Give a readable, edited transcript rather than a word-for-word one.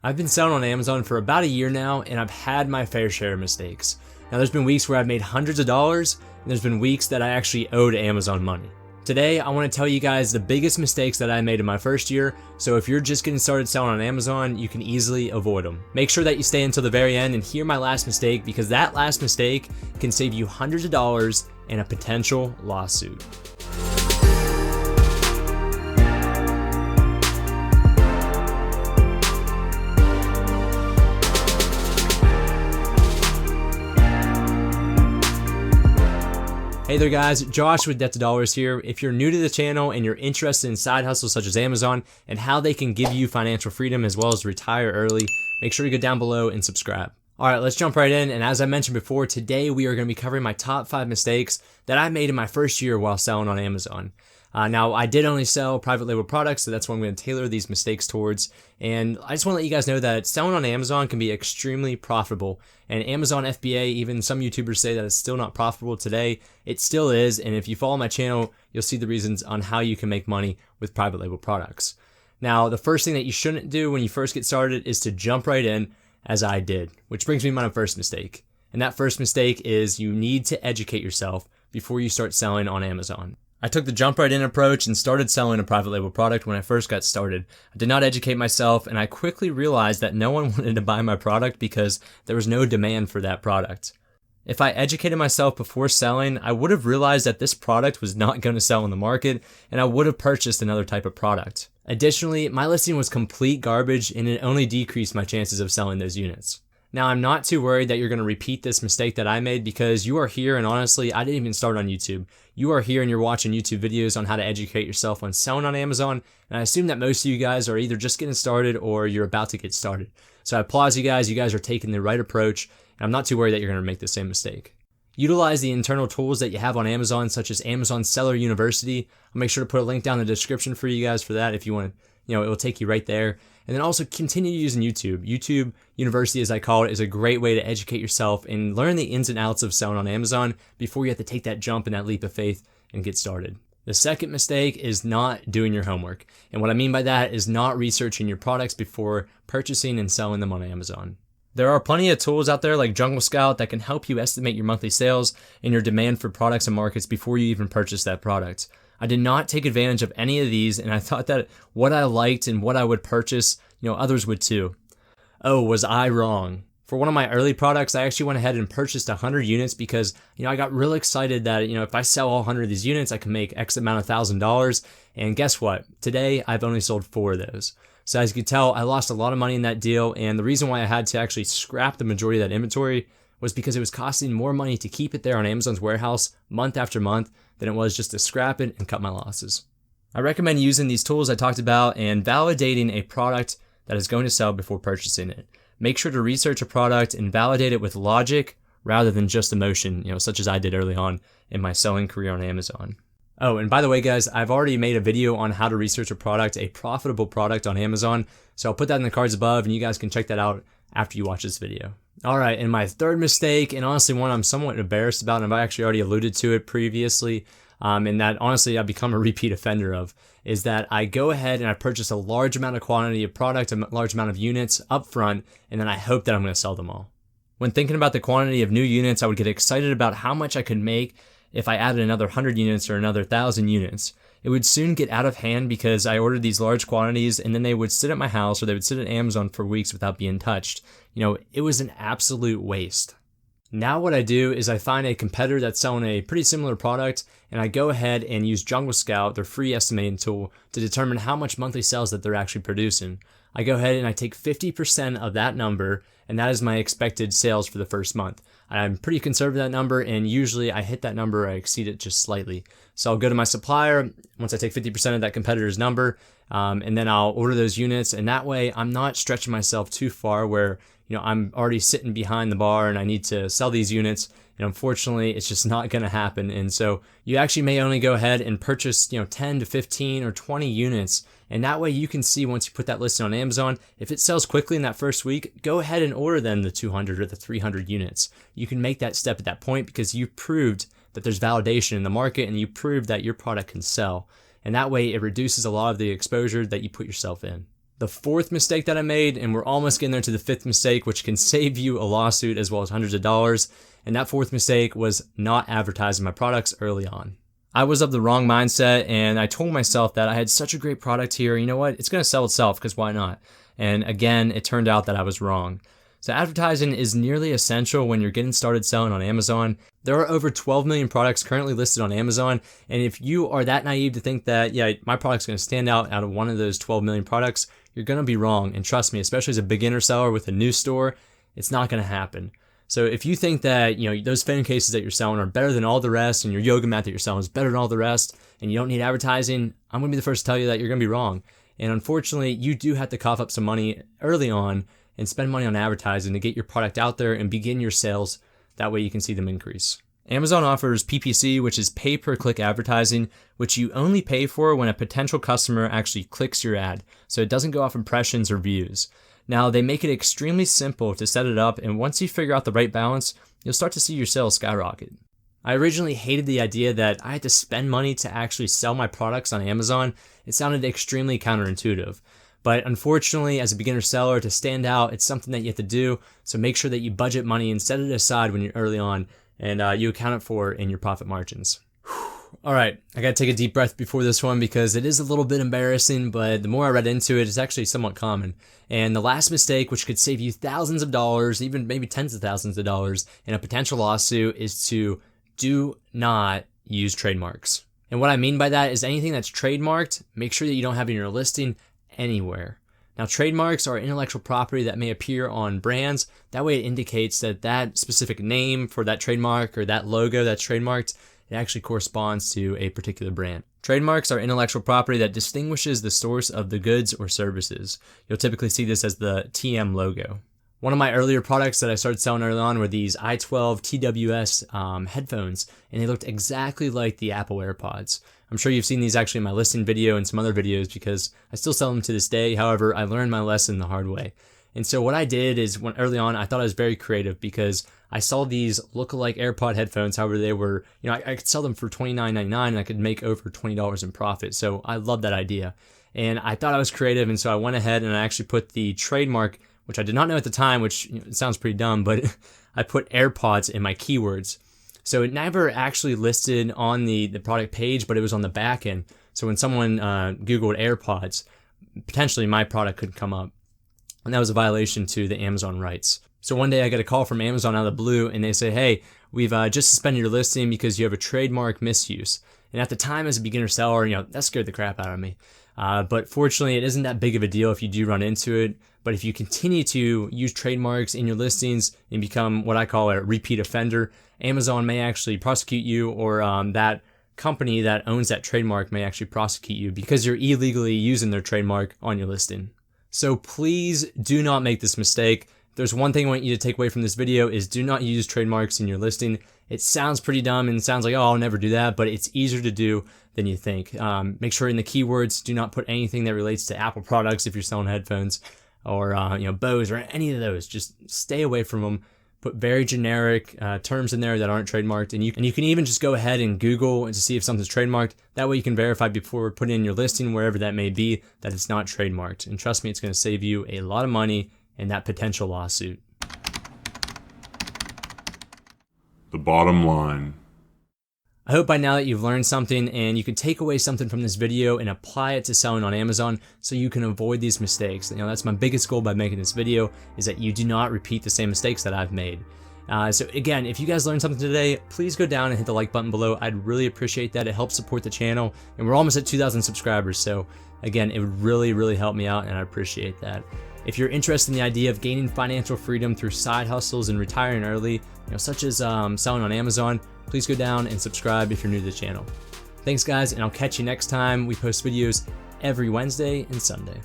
I've been selling on Amazon for about a year now, and I've had my fair share of mistakes. Now there's been weeks where I've made hundreds of dollars, and there's been weeks that I actually owed Amazon money. Today, I want to tell you guys the biggest mistakes that I made in my first year, so if you're just getting started selling on Amazon, you can easily avoid them. Make sure that you stay until the very end and hear my last mistake, because that last mistake can save you hundreds of dollars and a potential lawsuit. Hey there guys, Josh with Debt to Dollars here. If you're new to the channel and you're interested in side hustles such as Amazon and how they can give you financial freedom as well as retire early, make sure to go down below and subscribe. Alright, let's jump right in, and as I mentioned before, today we are going to be covering my top 5 mistakes that I made in my first year while selling on Amazon. Now, I did only sell private label products, so that's what I'm going to tailor these mistakes towards. And I just want to let you guys know that selling on Amazon can be extremely profitable. And Amazon FBA, even some YouTubers say that it's still not profitable today. It still is, and if you follow my channel, you'll see the reasons on how you can make money with private label products. Now, the first thing that you shouldn't do when you first get started is to jump right in, as I did, which brings me to my first mistake. And that first mistake is you need to educate yourself before you start selling on Amazon. I took the jump right in approach and started selling a private label product when I first got started. I did not educate myself, and I quickly realized that no one wanted to buy my product because there was no demand for that product. If I educated myself before selling, I would have realized that this product was not going to sell in the market, and I would have purchased another type of product. Additionally, my listing was complete garbage, and it only decreased my chances of selling those units. Now, I'm not too worried that you're going to repeat this mistake that I made, because you are here, and honestly, I didn't even start on YouTube. You are here and you're watching YouTube videos on how to educate yourself on selling on Amazon, and I assume that most of you guys are either just getting started or you're about to get started. So I applaud you guys are taking the right approach, and I'm not too worried that you're going to make the same mistake. Utilize the internal tools that you have on Amazon, such as Amazon Seller University. I'll make sure to put a link down in the description for you guys for that if you want to, it will take you right there. And then also continue using YouTube. YouTube University, as I call it, is a great way to educate yourself and learn the ins and outs of selling on Amazon before you have to take that jump and that leap of faith and get started. The second mistake is not doing your homework. And what I mean by that is not researching your products before purchasing and selling them on Amazon. There are plenty of tools out there like Jungle Scout that can help you estimate your monthly sales and your demand for products and markets before you even purchase that product. I did not take advantage of any of these, and I thought that what I liked and what I would purchase, others would too. Oh, was I wrong? For one of my early products, I actually went ahead and purchased 100 units because, I got real excited that, if I sell all 100 of these units, I can make X amount of $1,000. And guess what? Today, I've only sold 4 of those. So as you can tell, I lost a lot of money in that deal, and the reason why I had to actually scrap the majority of that inventory was because it was costing more money to keep it there on Amazon's warehouse month after month than it was just to scrap it and cut my losses. I recommend using these tools I talked about and validating a product that is going to sell before purchasing it. Make sure to research a product and validate it with logic rather than just emotion, such as I did early on in my selling career on Amazon. Oh, and by the way, guys, I've already made a video on how to research a profitable product on Amazon. So I'll put that in the cards above, and you guys can check that out after you watch this video. All right, and my third mistake, and honestly one I'm somewhat embarrassed about, and I've actually already alluded to it previously, and that honestly I've become a repeat offender of, is that I go ahead and I purchase a large amount of quantity of product, a large amount of units up front, and then I hope that I'm going to sell them all. When thinking about the quantity of new units, I would get excited about how much I could make if I added another 100 units or another 1,000 units. It would soon get out of hand because I ordered these large quantities and then they would sit at my house or they would sit at Amazon for weeks without being touched. It was an absolute waste. Now what I do is I find a competitor that's selling a pretty similar product, and I go ahead and use Jungle Scout, their free estimating tool, to determine how much monthly sales that they're actually producing. I go ahead and I take 50% of that number, and that is my expected sales for the first month. I'm pretty conservative with that number, and usually I hit that number or I exceed it just slightly. So I'll go to my supplier once I take 50% of that competitor's number, and then I'll order those units, and that way I'm not stretching myself too far where I'm already sitting behind the bar and I need to sell these units. And unfortunately, it's just not going to happen. And so you actually may only go ahead and purchase, 10 to 15 or 20 units. And that way you can see once you put that listing on Amazon, if it sells quickly in that first week, go ahead and order then the 200 or the 300 units. You can make that step at that point because you proved that there's validation in the market and you proved that your product can sell. And that way it reduces a lot of the exposure that you put yourself in. The fourth mistake that I made, and we're almost getting there to the fifth mistake, which can save you a lawsuit as well as hundreds of dollars, and that fourth mistake was not advertising my products early on. I was of the wrong mindset, and I told myself that I had such a great product here, you know what, it's going to sell itself, because why not? And again, it turned out that I was wrong. So advertising is nearly essential when you're getting started selling on Amazon. There are over 12 million products currently listed on Amazon, and if you are that naive to think that, yeah, my product's going to stand out of one of those 12 million products, you're going to be wrong. And trust me, especially as a beginner seller with a new store, it's not going to happen. So if you think that, those phone cases that you're selling are better than all the rest, and your yoga mat that you're selling is better than all the rest, and you don't need advertising, I'm going to be the first to tell you that you're going to be wrong. And unfortunately, you do have to cough up some money early on and spend money on advertising to get your product out there and begin your sales. That way you can see them increase. Amazon offers PPC, which is pay-per-click advertising, which you only pay for when a potential customer actually clicks your ad, so it doesn't go off impressions or views. Now, they make it extremely simple to set it up, and once you figure out the right balance, you'll start to see your sales skyrocket. I originally hated the idea that I had to spend money to actually sell my products on Amazon. It sounded extremely counterintuitive. But unfortunately, as a beginner seller, to stand out, it's something that you have to do. So make sure that you budget money and set it aside when you're early on, and you account it for in your profit margins. All right, I gotta take a deep breath before this one because it is a little bit embarrassing, but the more I read into it, it's actually somewhat common. And the last mistake, which could save you thousands of dollars, even maybe tens of thousands of dollars in a potential lawsuit, is to do not use trademarks. And what I mean by that is anything that's trademarked, make sure that you don't have it in your listing anywhere. Now, trademarks are intellectual property that may appear on brands. That way it indicates that that specific name for that trademark or that logo that's trademarked, it actually corresponds to a particular brand. Trademarks are intellectual property that distinguishes the source of the goods or services. You'll typically see this as the TM logo. One of my earlier products that I started selling early on were these i12 TWS headphones, and they looked exactly like the Apple AirPods. I'm sure you've seen these actually in my listing video and some other videos because I still sell them to this day. However, I learned my lesson the hard way. And so what I did is early on, I thought I was very creative because I saw these look-alike AirPod headphones. However, they were, I could sell them for $29.99 and I could make over $20 in profit. So I love that idea. And I thought I was creative. And so I went ahead and I actually put the trademark, which I did not know at the time, which it sounds pretty dumb, but I put AirPods in my keywords. So it never actually listed on the product page, but it was on the back end. So when someone Googled AirPods, potentially my product could come up. And that was a violation to the Amazon rights. So one day I get a call from Amazon out of the blue and they say, hey, we've just suspended your listing because you have a trademark misuse. And at the time as a beginner seller, that scared the crap out of me. But fortunately, it isn't that big of a deal if you do run into it. But if you continue to use trademarks in your listings and become what I call a repeat offender, Amazon may actually prosecute you, or that company that owns that trademark may actually prosecute you because you're illegally using their trademark on your listing. So please do not make this mistake. If there's one thing I want you to take away from this video is do not use trademarks in your listing. It sounds pretty dumb and sounds like, oh, I'll never do that, but it's easier to do than you think. Make sure in the keywords, do not put anything that relates to Apple products if you're selling headphones, or Bose or any of those. Just stay away from them. Put very generic terms in there that aren't trademarked, and you can even just go ahead and Google and to see if something's trademarked. That way you can verify before putting in your listing, wherever that may be, that it's not trademarked. And trust me, it's going to save you a lot of money in that potential lawsuit. The bottom line. I hope by now that you've learned something and you can take away something from this video and apply it to selling on Amazon so you can avoid these mistakes. That's my biggest goal by making this video, is that you do not repeat the same mistakes that I've made. So again, if you guys learned something today, please go down and hit the like button below. I'd really appreciate that. It helps support the channel, and we're almost at 2,000 subscribers. So again, it would really, really help me out, and I appreciate that. If you're interested in the idea of gaining financial freedom through side hustles and retiring early, such as selling on Amazon, please go down and subscribe if you're new to the channel. Thanks guys, and I'll catch you next time. We post videos every Wednesday and Sunday.